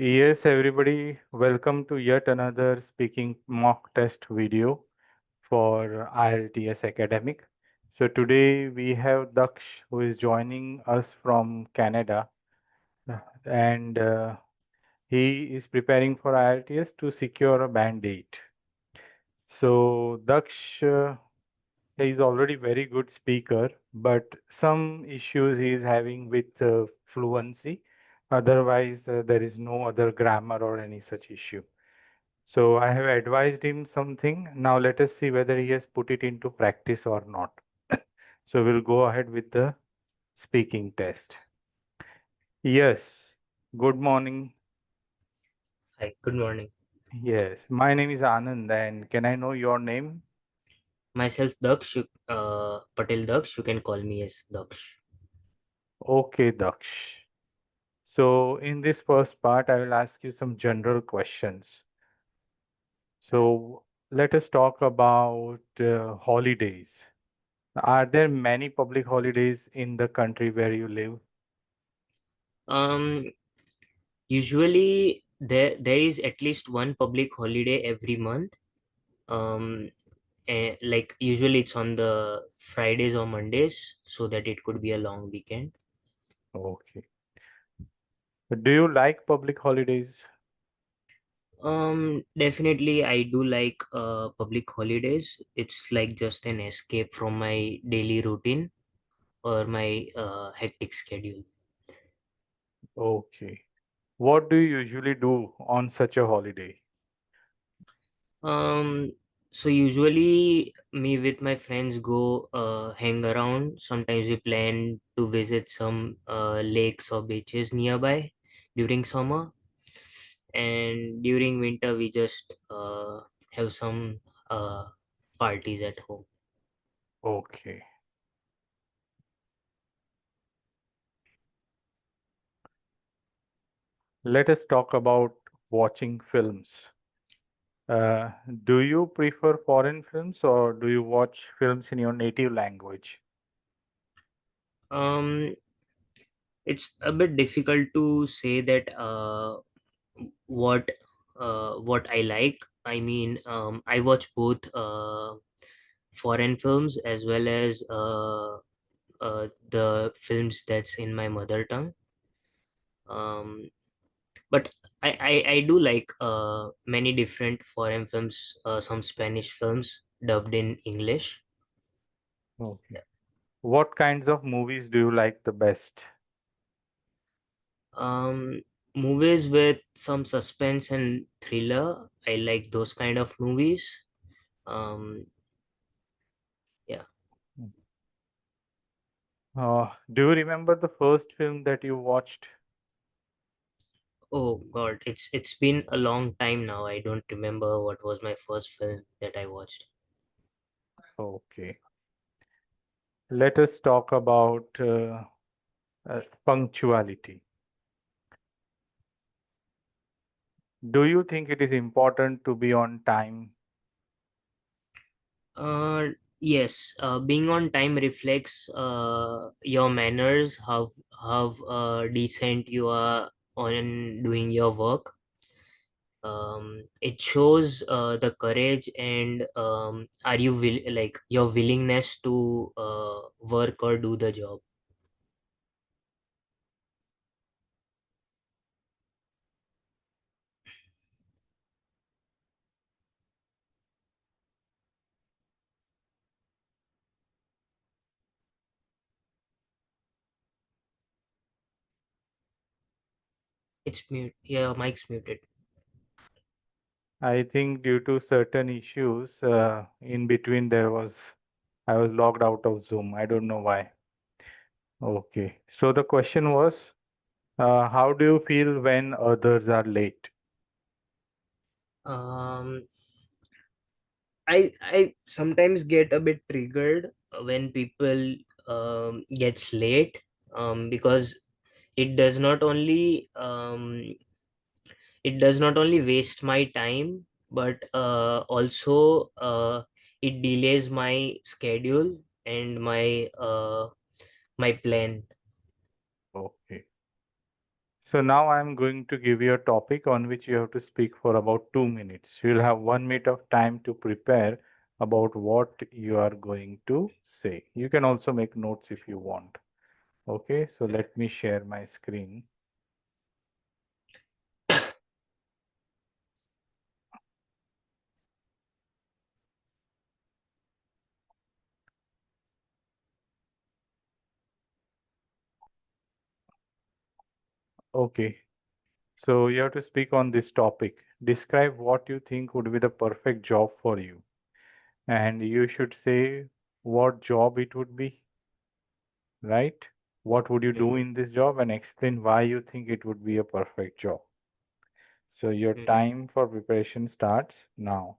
Yes, everybody, welcome to yet another speaking mock test video for IELTS Academic. So today we have Daksh who is joining us from Canada and he is preparing for IELTS to secure a band 8. So Daksh he is already very good speaker, but some issues he is having with fluency. Otherwise, there is no other grammar or any such issue. So I have advised him something. Now let us see whether he has put it into practice or not. So we'll go ahead with the speaking test. Yes, good morning. Hi, good morning. Yes, my name is Anand, and can I know your name? Myself Daksh, Patel Daksh. You can call me as Daksh. Okay, Daksh. So in this first part, I will ask you some general questions. So let us talk about holidays. Are there many public holidays in the country where you live? Um, Usually there is at least one public holiday every month. Um, like usually it's on the Fridays or Mondays, so that it could be a long weekend. Okay. Do you like public holidays? Definitely I do like public holidays. It's like just an escape from my daily routine or my hectic schedule. Okay. What do you usually do on such a holiday? Um, so usually me with my friends go hang around. Sometimes we plan to visit some lakes or beaches nearby during summer, and during winter we just have some uh, parties at home. Okay. Let us talk about watching films. Uh, do you prefer foreign films or do you watch films in your native language? Um, it's a bit difficult to say that what what I like. I mean, I watch both foreign films as well as the films that's in my mother tongue. Um, but I do like many different foreign films, some Spanish films dubbed in English. Okay. What kinds of movies do you like the best? Um, Movies with some suspense and thriller. I like those kind of movies. Um, yeah. Do you remember the first film that you watched? Oh God, it's been a long time now. I don't remember what was my first film that I watched. Okay. Let us talk about punctuality. Do you think it is important to be on time? Yes, being on time reflects your manners, how decent you are on doing your work. It shows the courage and are you like your willingness to work or do the job. It's mute. Yeah, mic's muted. I think due to certain issues, in between I was logged out of Zoom. I don't know why. Okay. So the question was, how do you feel when others are late? Um, I sometimes get a bit triggered when people gets late because it does not only waste my time, but also it delays my schedule and my plan. Okay. So now I'm going to give you a topic on which you have to speak for about 2 minutes. You'll have 1 minute of time to prepare about what you are going to say. You can also make notes if you want. Okay, so let me share my screen. Okay, so you have to speak on this topic. Describe what you think would be the perfect job for you. And you should say what job it would be, right? What would you do Mhm. in this job and explain why you think it would be a perfect job. So your Mhm. time for preparation starts now.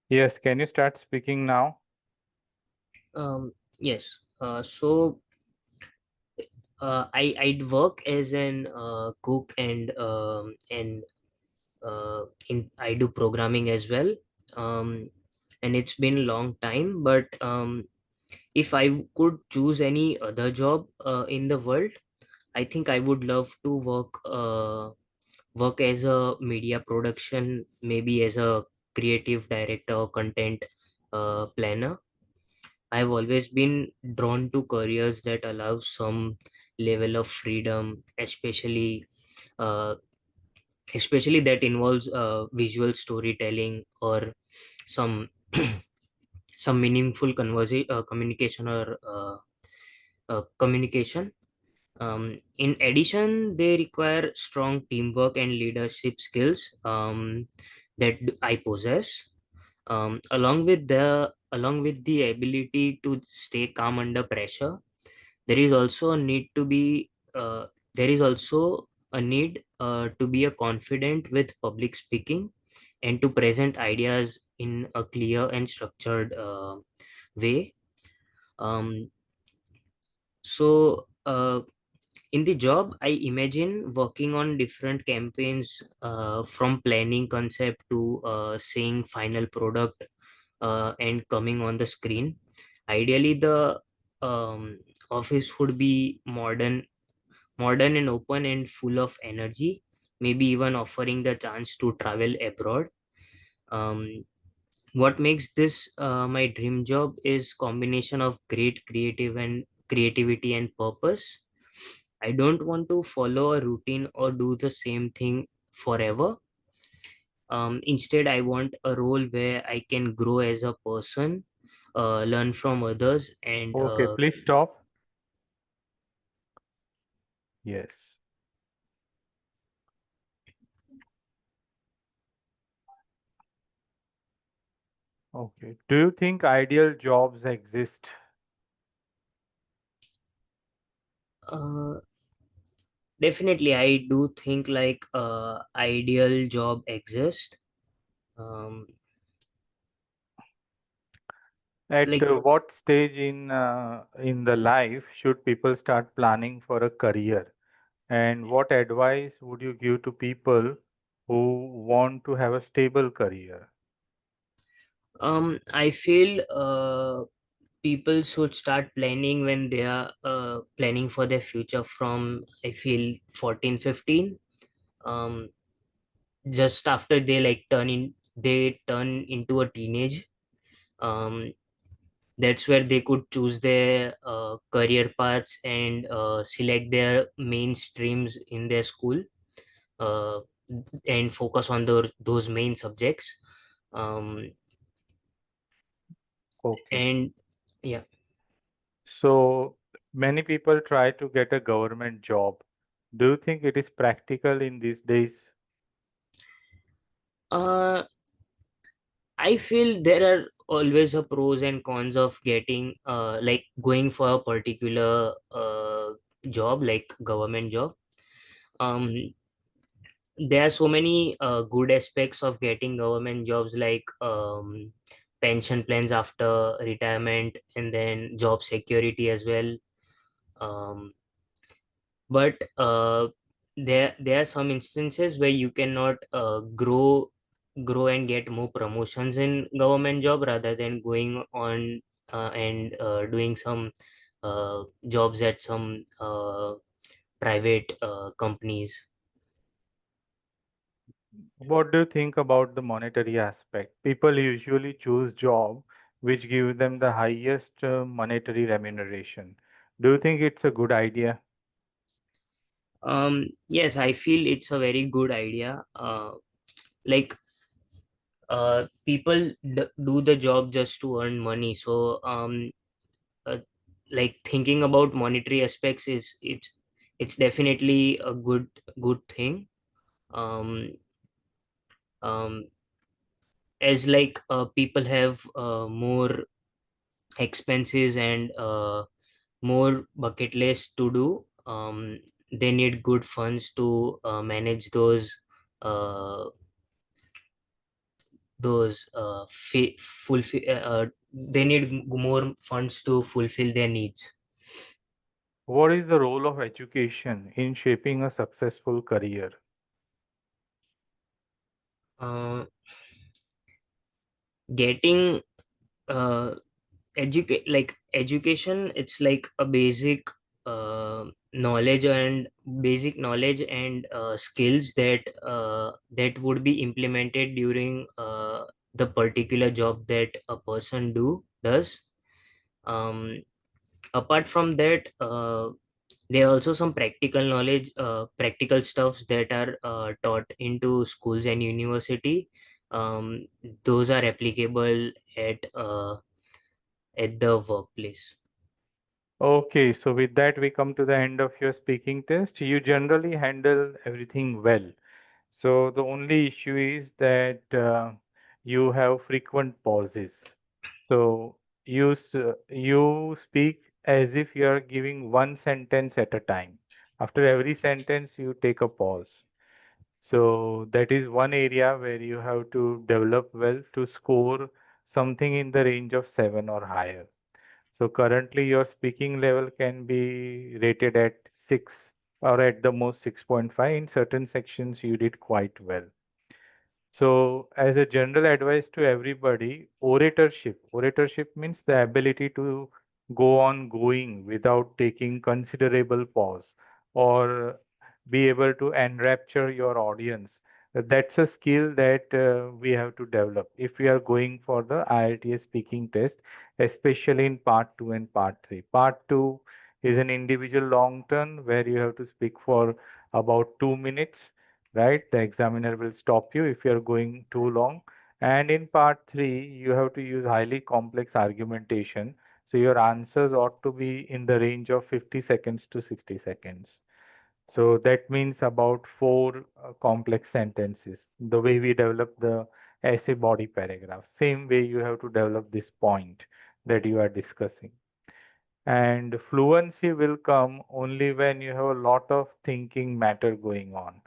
Yes, can you start speaking now? Yes. I'd work as an cook and in I do programming as well. And it's been a long time, but if I could choose any other job in the world, I think I would love to work as a media production, maybe as a creative director or content planner. I've always been drawn to careers that allow some level of freedom, uh, especially that involves visual storytelling or some some meaningful communication or communication. In addition, they require strong teamwork and leadership skills that I possess, along with the ability to stay calm under pressure. There is also a need to be there is also a need to be a confident with public speaking and to present ideas in a clear and structured way. Um, so in the job, I imagine working on different campaigns, from planning concept to seeing final product and coming on the screen. Ideally, the um, office would be modern and open and full of energy, maybe even offering the chance to travel abroad. Um, what makes this my dream job is combination of great creativity and purpose. I don't want to follow a routine or do the same thing forever. Instead, I want a role where I can grow as a person, learn from others, and Okay, please stop. Yes. Okay. Do you think ideal jobs exist? uh, definitely, I do think like ideal job exists. Um, At like what stage in the life should people start planning for a career? And what advice would you give to people who want to have a stable career? I feel people should start planning when they are planning for their future from, I feel, 14, 15. Um, just after they turn into a teenage. Um, That's where they could choose their career paths and select their main streams in their school, uh, and focus on those main subjects. um, Okay. and yeah. So many people try to get a government job. Do you think it is practical in these days? uh, I feel there are always a pros and cons of getting like going for a particular job, like government job. um, there are so many good aspects of getting government jobs, like pension plans after retirement, and then job security as well. um, but there are some instances where you cannot grow and get more promotions in government job, rather than going on and doing some jobs at some private companies. What do you think about the monetary aspect? People usually choose job which give them the highest monetary remuneration. Do you think it's a good idea? Yes, I feel it's a very good idea. Like people do the job just to earn money, so uh, like thinking about monetary aspects is it's definitely a good thing. um um as like people have more expenses and more bucket list to do. They need good funds to manage uh, those fulfill they need more funds to fulfill their needs. What is the role of education in shaping a successful career? uh, Getting education, it's like a basic knowledge and skills that would be implemented during the particular job that a person does. um, Apart from that, there are also some practical knowledge, practical stuffs that are taught into schools and university. Those are applicable at the workplace. Okay, so with that, we come to the end of your speaking test. You generally handle everything well. So the only issue is that you have frequent pauses. So you speak as if you are giving one sentence at a time. After every sentence, you take a pause. So that is one area where you have to develop well to score something in the range of 7 or higher. So currently your speaking level can be rated at 6 or at the most 6.5. In certain sections you did quite well. So, as a general advice to everybody, oratorship means the ability to go on going without taking considerable pause or be able to enrapture your audience. That's a skill that we have to develop if we are going for the IELTS speaking test, especially in part 2 and part 3. Part 2 is an individual long turn where you have to speak for about 2 minutes, right? The examiner will stop you if you're going too long. And in part three, you have to use highly complex argumentation. So your answers ought to be in the range of 50 seconds to 60 seconds. So that means about four complex sentences. The way we develop the essay body paragraph, same way you have to develop this point that you are discussing. And fluency will come only when you have a lot of thinking matter going on,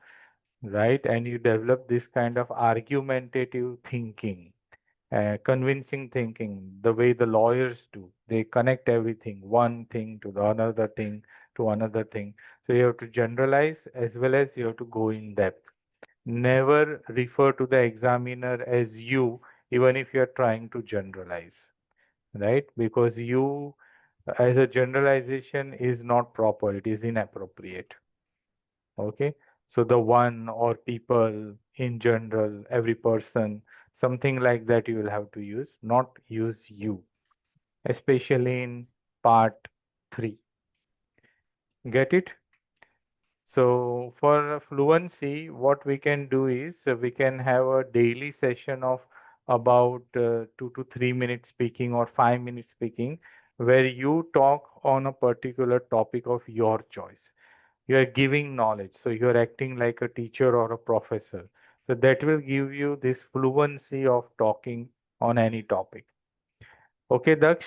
right? And you develop this kind of argumentative thinking, convincing thinking, the way the lawyers do. They connect everything, one thing to the another thing to another thing. So you have to generalize as well as you have to go in depth. Never refer to the examiner as you, even if you are trying to generalize, right? Because you, as a generalization, is not proper, it is inappropriate. Okay, so the one or people in general, every person, something like that you will have to use, not use you. especially in part 3. Get it? So for fluency, what we can do is we can have a daily session of about 2 to 3 minutes speaking or 5 minutes speaking, where you talk on a particular topic of your choice. You are giving knowledge, so you are acting like a teacher or a professor. So that will give you this fluency of talking on any topic. Okay, Daksh?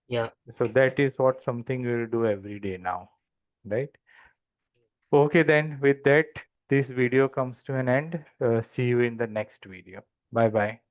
Yeah. So that is what something we will do every day now, right? Okay, then with that, this video comes to an end. See you in the next video. Bye bye.